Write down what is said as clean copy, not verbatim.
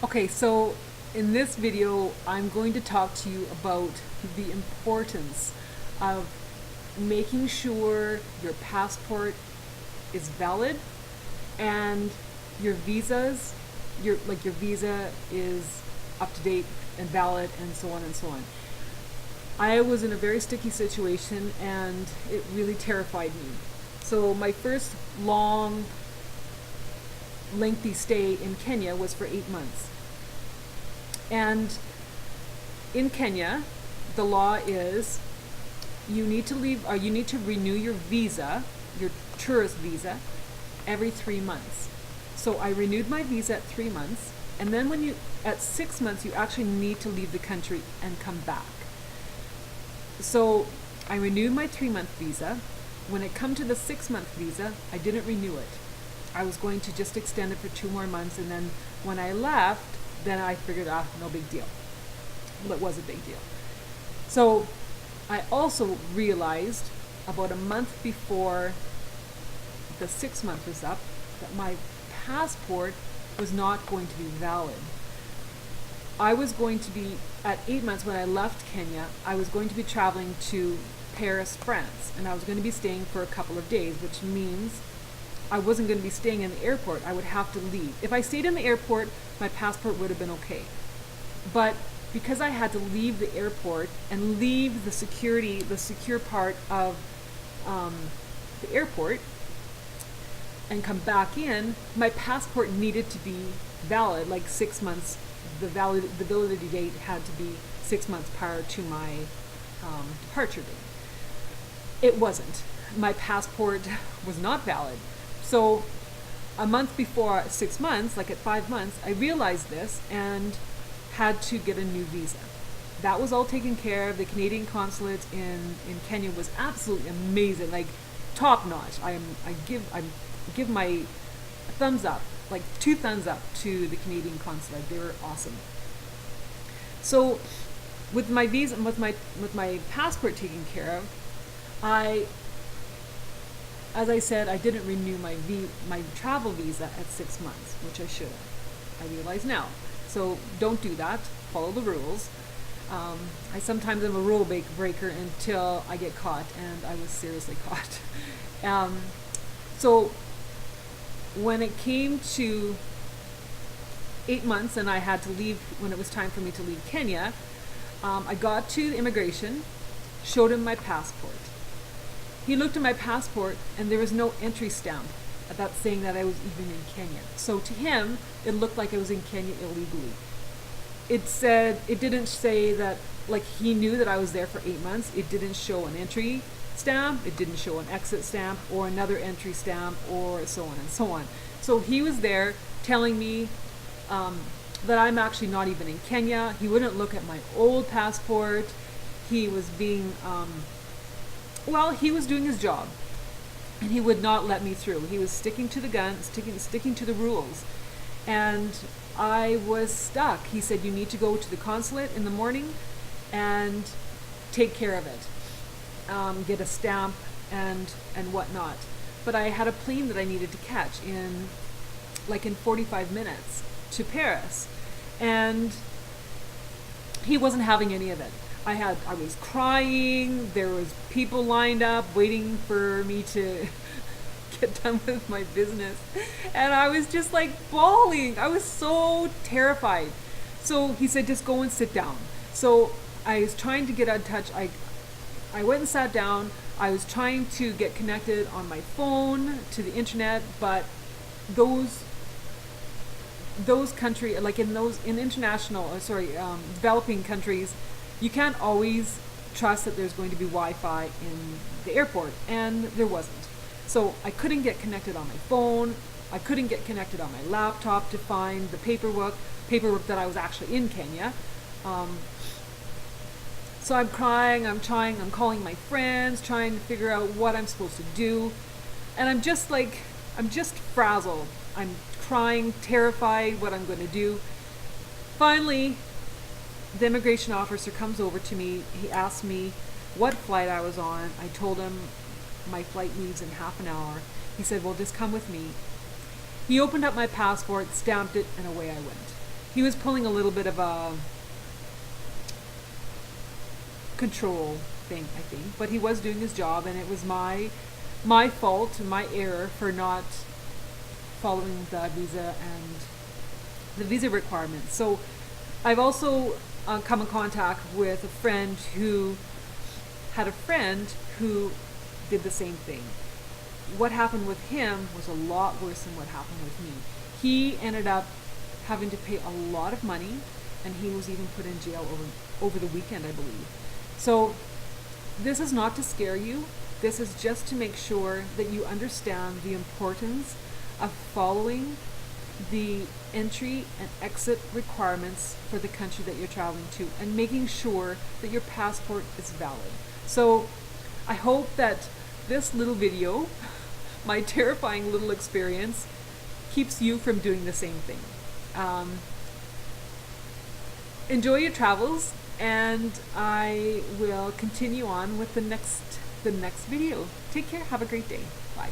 Okay, so in this video, I'm going to talk to you about the importance of making sure your passport is valid and your visas, your visa is up to date and valid and so on and so on. I was in a very sticky situation and it really terrified me. So my first long, lengthy stay in Kenya was for 8 months. And in Kenya, the law is you need to renew your visa, your tourist visa, every 3 months. So I renewed my visa at 3 months, and then at 6 months, you actually need to leave the country and come back. So I renewed my 3 month visa. When it come to the 6 month visa, I didn't renew it. I was going to just extend it for 2 more months, and then when I left, then I figured, no big deal. Well, it was a big deal. So I also realized about a month before the 6 month was up that my passport was not going to be valid. I was going to be, at 8 months when I left Kenya, I was going to be traveling to Paris, France, and I was going to be staying for a couple of days, which means I wasn't going to be staying in the airport. I would have to leave. If I stayed in the airport, my passport would have been okay. But because I had to leave the airport and leave the secure part of the airport and come back in, my passport needed to be valid, like 6 months. The validity date had to be 6 months prior to my departure date. It wasn't. My passport was not valid. So a month before 6 months, like at 5 months, I realized this and had to get a new visa. That was all taken care of. The Canadian consulate in Kenya was absolutely amazing, like top notch. I give my thumbs up, like 2 thumbs up to the Canadian consulate. They were awesome. So with my visa, with my passport taken care of, as I said, I didn't renew my travel visa at 6 months, which I should have. I realize now. So don't do that. Follow the rules. I sometimes am a rule breaker until I get caught, and I was seriously caught. So when it came to 8 months and I had to leave, when it was time for me to leave Kenya, I got to immigration, showed him my passport. He looked at my passport and there was no entry stamp about saying that I was even in Kenya. So to him, it looked like I was in Kenya illegally. It didn't say that, like, he knew that I was there for 8 months. It didn't show an entry stamp, it didn't show an exit stamp or another entry stamp or so on and so on. So he was there telling me that I'm actually not even in Kenya. He wouldn't look at my old passport. He was being he was doing his job, and he would not let me through. He was sticking to the gun, sticking to the rules, and I was stuck. He said, you need to go to the consulate in the morning and take care of it, get a stamp and whatnot. But I had a plane that I needed to catch in 45 minutes to Paris, and he wasn't having any of it. I was crying. There was people lined up waiting for me to get done with my business, and I was just like bawling. I was so terrified. So he said, just go and sit down. So I was trying to get in touch. I went and sat down. I was trying to get connected on my phone to the internet, but those country, like in international, developing countries, you can't always trust that there's going to be Wi-Fi in the airport, and there wasn't. So I couldn't get connected on my phone. I couldn't get connected on my laptop to find the paperwork that I was actually in Kenya. So I'm crying, I'm calling my friends, trying to figure out what I'm supposed to do. And I'm just frazzled. I'm crying, terrified what I'm going to do. Finally, the immigration officer comes over to me. He asked me what flight I was on. I told him my flight leaves in half an hour. He said, well, just come with me. He opened up my passport, stamped it, and away I went. he was pulling a little bit of a control thing, I think, but he was doing his job, and it was my fault, my error for not following the visa requirements. So I've also come in contact with a friend who had a friend who did the same thing. What happened with him was a lot worse than what happened with me. He ended up having to pay a lot of money, and he was even put in jail over the weekend, I believe. So this is not to scare you. This is just to make sure that you understand the importance of following the entry and exit requirements for the country that you're traveling to, and making sure that your passport is valid. So I hope that this little video, my terrifying little experience, keeps you from doing the same thing. Enjoy your travels, and I will continue on with the next video. Take care. Have a great day. Bye.